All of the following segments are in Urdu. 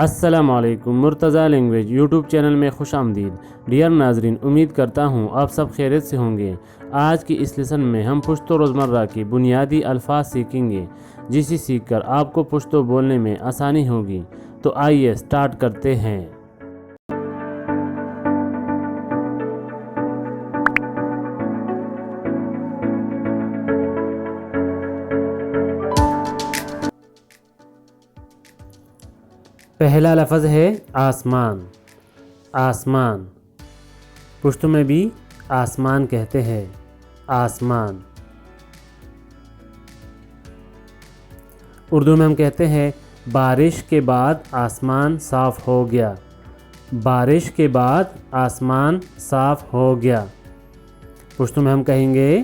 السلام علیکم، مرتضیٰ لینگویج یوٹیوب چینل میں خوش آمدید۔ ڈیئر ناظرین، امید کرتا ہوں آپ سب خیریت سے ہوں گے۔ آج کی اس لیسن میں ہم پشتو روزمرہ کی بنیادی الفاظ سیکھیں گے، جسے سیکھ کر آپ کو پشتو بولنے میں آسانی ہوگی۔ تو آئیے سٹارٹ کرتے ہیں۔ پہلا لفظ ہے آسمان۔ آسمان پشتو میں بھی آسمان کہتے ہیں، آسمان۔ اردو میں ہم کہتے ہیں بارش کے بعد آسمان صاف ہو گیا۔ بارش کے بعد آسمان صاف ہو گیا۔ پشتو میں ہم کہیں گے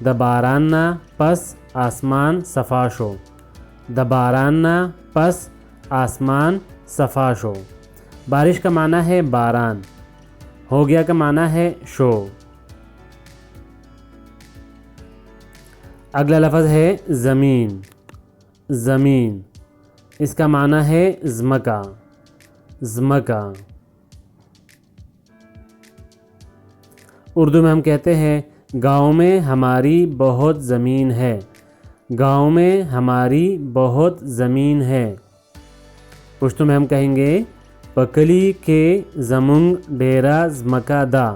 د باران نہ پس آسمان صفا شو۔ د باران نہ پس آسمان صفا شو۔ بارش کا معنی ہے باران، ہو گیا کا معنی ہے شو۔ اگلا لفظ ہے زمین۔ زمین اس کا معنی ہے زمکہ۔ زمکہ اردو میں ہم کہتے ہیں گاؤں میں ہماری بہت زمین ہے۔ گاؤں میں ہماری بہت زمین ہے۔ پشتو میں ہم کہیں گے پکلی کے زمنگ ڈیرا زمکہ دا۔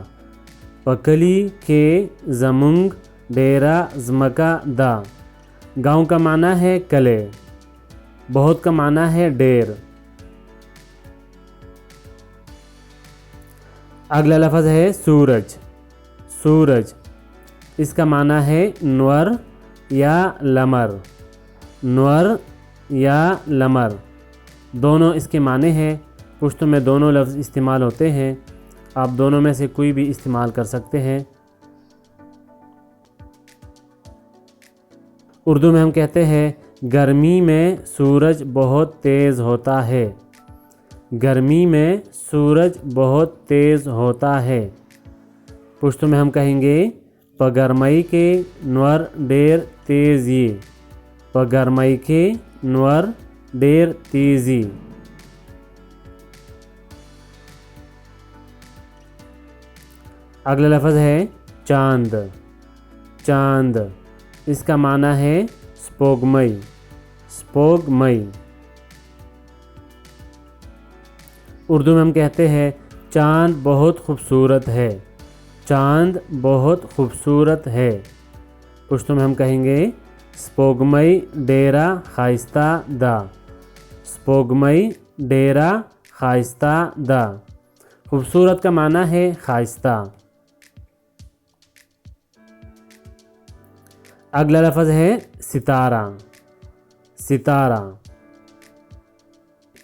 پکلی کے زمنگ ڈیرا زمکہ دا۔ گاؤں کا معنی ہے کلے، بہت کا معنی ہے ڈیر۔ اگلا لفظ ہے سورج۔ سورج اس کا معنی ہے نور یا لمر۔ نور یا لمر دونوں اس کے معنی ہیں۔ پشتو میں دونوں لفظ استعمال ہوتے ہیں، آپ دونوں میں سے کوئی بھی استعمال کر سکتے ہیں۔ اردو میں ہم کہتے ہیں گرمی میں سورج بہت تیز ہوتا ہے۔ گرمی میں سورج بہت تیز ہوتا ہے۔ پشتو میں ہم کہیں گے پگرمئی کے نور ڈیر تیزی۔ پگرمئی کے نور ڈیر تیزی۔ اگلا لفظ ہے چاند۔ چاند اس کا معنی ہے سپوگمئی۔ سپوگمئی اردو میں ہم کہتے ہیں چاند بہت خوبصورت ہے۔ چاند بہت خوبصورت ہے۔ پشتو میں ہم کہیں گے سپوگمئی ڈیرا خائستہ دا۔ سپوگمئی ڈیرا خائستہ دا۔ خوبصورت کا معنی ہے خائستہ۔ اگلا لفظ ہے ستارہ۔ ستارہ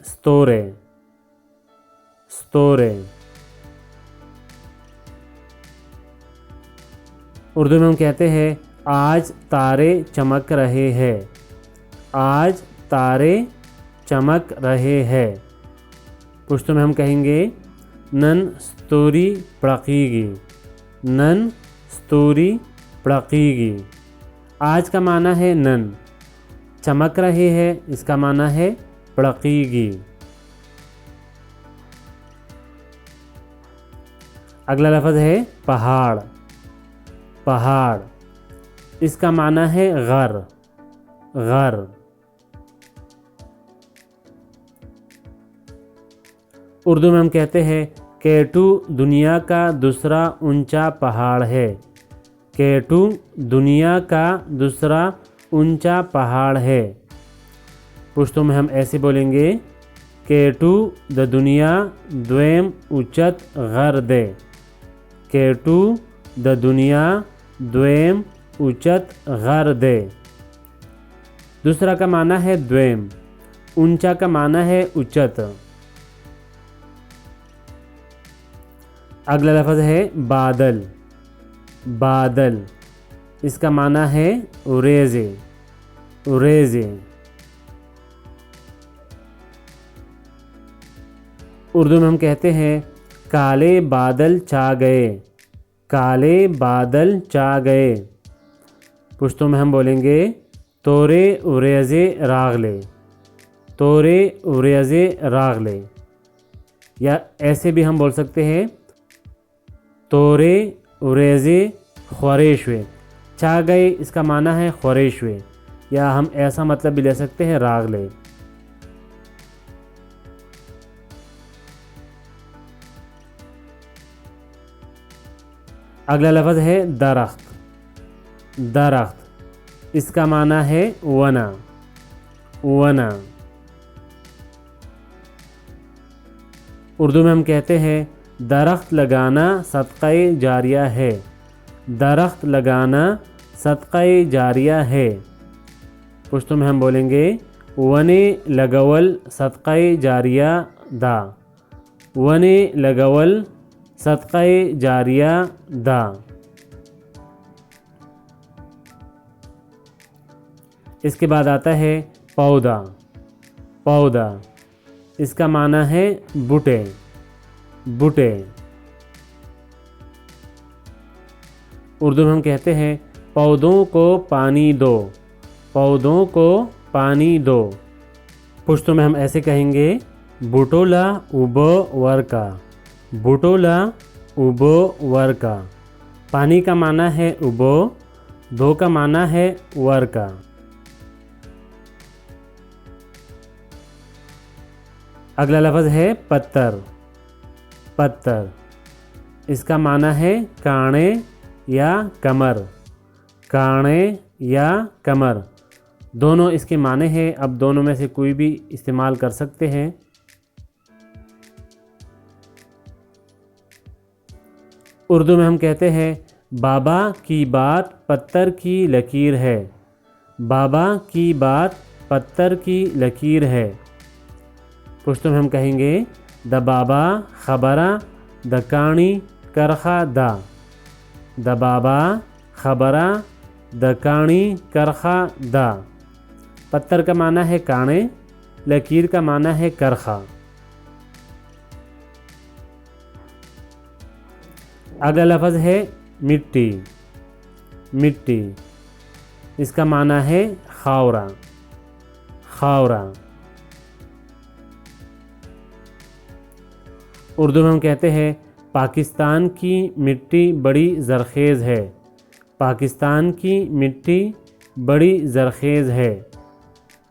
ستورے۔ ستورے اردو میں ہم کہتے ہیں آج تارے چمک رہے ہیں۔ آج تارے چمک رہے ہیں۔ پشتو میں ہم کہیں گے نن ستوری پڑقیگی۔ نن ستوری پڑقیگی۔ آج کا معنی ہے نن، چمک رہے ہے اس کا معنی ہے پڑقیگی۔ اگلا لفظ ہے پہاڑ۔ پہاڑ اس کا معنی ہے غر۔ غر اردو میں ہم کہتے ہیں کیٹو دنیا کا دوسرا اونچا پہاڑ ہے۔ کیٹو دنیا کا دوسرا اونچا پہاڑ ہے۔ پشتو میں ہم ایسے بولیں گے کیٹو د دنیا دویم اچت غر دے۔ کیٹو د دنیا دویم اچت غر دے۔ دوسرا کا معنی ہے دویم، اونچا کا معنی ہے اچت۔ اگلا لفظ ہے بادل۔ بادل اس کا معنی ہے اریزے۔ اریزے اردو میں ہم کہتے ہیں کالے بادل چھا گئے۔ کالے بادل چھا گئے۔ پشتو میں ہم بولیں گے تورے اریزے راغلے۔ تورے وریزے راغلے، یا ایسے بھی ہم بول سکتے ہیں تورے وریزے خوریشوے، چاہ گئے اس کا معنی ہے خوریشوے، یا ہم ایسا مطلب بھی لے سکتے ہیں راغلے۔ اگلا لفظ ہے درخت۔ درخت اس کا معنی ہے ونا، ونا۔ اردو میں ہم کہتے ہیں درخت لگانا صدقہ جاریہ ہے، درخت لگانا صدقہ جاریہ ہے۔ پشتو میں ہم بولیں گے ونے لگول صدقہ جاریہ دا، ونے لگول صدقہ جاریہ دا۔ اس کے بعد آتا ہے پودا۔ پودا اس کا معنی ہے بوٹے، بوٹے۔ اردو میں ہم کہتے ہیں پودوں کو پانی دو، پودوں کو پانی دو۔ پشتو میں ہم ایسے کہیں گے بوٹولا اوبو ورکا، بوٹولا اوبو ورکا۔ پانی کا معنی ہے اوبو، دو کا معنی ہے ورکا۔ اگلا لفظ ہے پتھر۔ پتھر اس کا معنی ہے کانے یا کمر، کانے یا کمر، دونوں اس کے معنی ہیں۔ اب دونوں میں سے کوئی بھی استعمال کر سکتے ہیں۔ اردو میں ہم کہتے ہیں بابا کی بات پتھر کی لکیر ہے، بابا کی بات پتھر کی لکیر ہے۔ پشتو میں ہم کہیں گے دا بابا خبرہ دا کانی کرخا دا، دا بابا خبرہ دا کانی کرخا دا۔ پتھر کا معنی ہے کانے، لکیر کا معنی ہے کرخا۔ اگلا لفظ ہے مٹی۔ مٹی اس کا معنی ہے خاورہ، خاورہ۔ اردو میں ہم کہتے ہیں پاکستان کی مٹی بڑی زرخیز ہے، پاکستان کی مٹی بڑی زرخیز ہے۔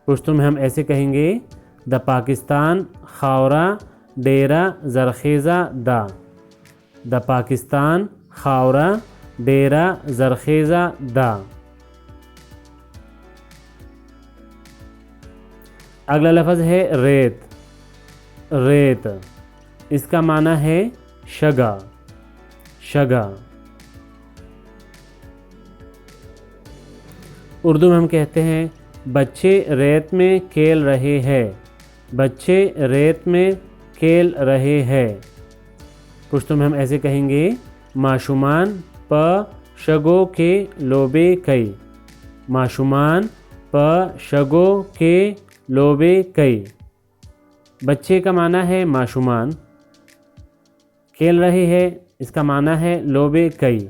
پشتو میں ہم ایسے کہیں گے دا پاکستان خاورہ ڈیرا زرخیزہ دا، دا پاکستان خاورہ ڈیرا زرخیزہ دا۔ اگلا لفظ ہے ریت۔ ریت اس کا معنی ہے شگا، شگا۔ اردو میں ہم کہتے ہیں بچے ریت میں کھیل رہے ہیں، بچے ریت میں کھیل رہے ہیں۔ پشتو میں ہم ایسے کہیں گے معشومان پا شگو کے لوبے کئی، معشومان پا شگو کے لوبے کئی۔ بچے کا معنی ہے معشومان، کھیل رہے ہیں اس کا معنی ہے لوبے کئی۔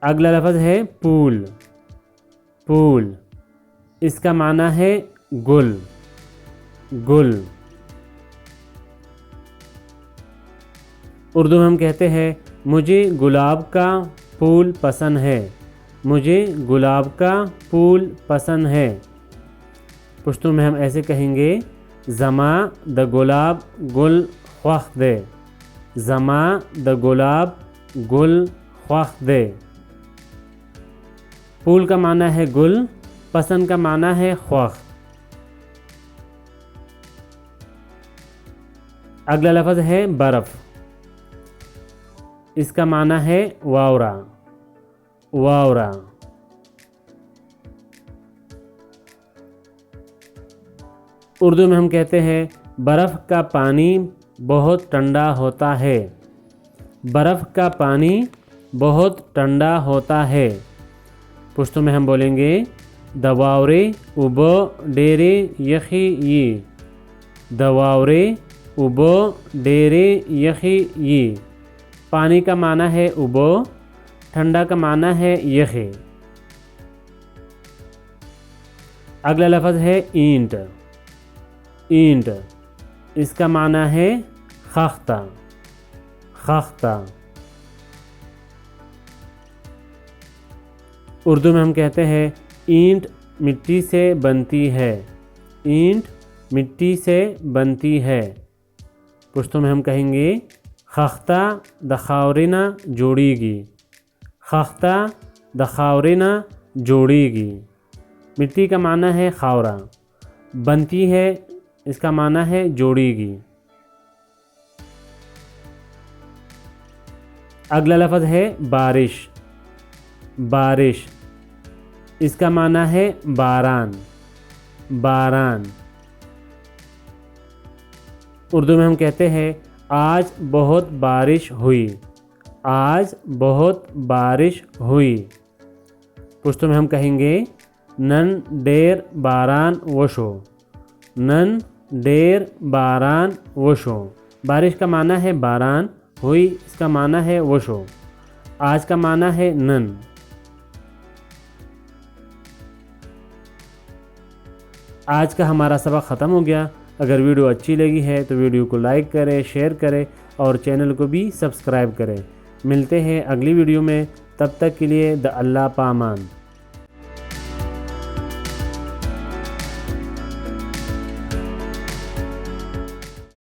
اگلا لفظ ہے پھول۔ پھول اس کا معنی ہے گل، گل۔ اردو میں ہم کہتے ہیں مجھے گلاب کا پھول پسند ہے، مجھے گلاب کا پھول پسند ہے۔ پشتو میں ہم ایسے کہیں گے زما دا گلاب گل خوخ دے، زما دا گلاب گل خوخ دے۔ پھول کا معنی ہے گل، پسند کا معنی ہے خوخ۔ اگلا لفظ ہے برف۔ اس کا معنی ہے واورا، واورا۔ اردو میں ہم کہتے ہیں برف کا پانی بہت ٹھنڈا ہوتا ہے، برف کا پانی بہت ٹھنڈا ہوتا ہے۔ پشتو میں ہم بولیں گے دواورے اوبو ڈیرے یخی ی، دواورے اوبو ڈیرے یخی ی۔ پانی کا معنی ہے اوبو، ٹھنڈا کا معنی ہے یخی۔ اگلا لفظ ہے اینٹ. اینٹ اس کا معنی ہے خختہ. خختہ اردو میں ہم کہتے ہیں اینٹ مٹی سے بنتی ہے. اینٹ مٹی سے بنتی ہے. پشتو میں ہم کہیں گے خختہ دخاورینہ جوڑی گی. خختہ دخاورینہ جوڑی گی. مٹی کا معنی ہے خاورہ، بنتی ہے اس کا معنی ہے جوڑی گی. اگلا لفظ ہے بارش. بارش اس کا معنی ہے باران. باران اردو میں ہم کہتے ہیں آج بہت بارش ہوئی. آج بہت بارش ہوئی. پشتو میں ہم کہیں گے نن ڈیر باران وشو. نن ڈیر باران وشو. بارش کا معنی ہے باران، ہوئی اس کا معنی ہے وشو. آج کا معنی ہے نن. آج کا ہمارا سبق ختم ہو گیا. اگر ویڈیو اچھی لگی ہے تو ویڈیو کو لائک کریں، شیئر کریں اور چینل کو بھی سبسکرائب کریں. ملتے ہیں اگلی ویڈیو میں، تب تک کے لیے اللہ پامان.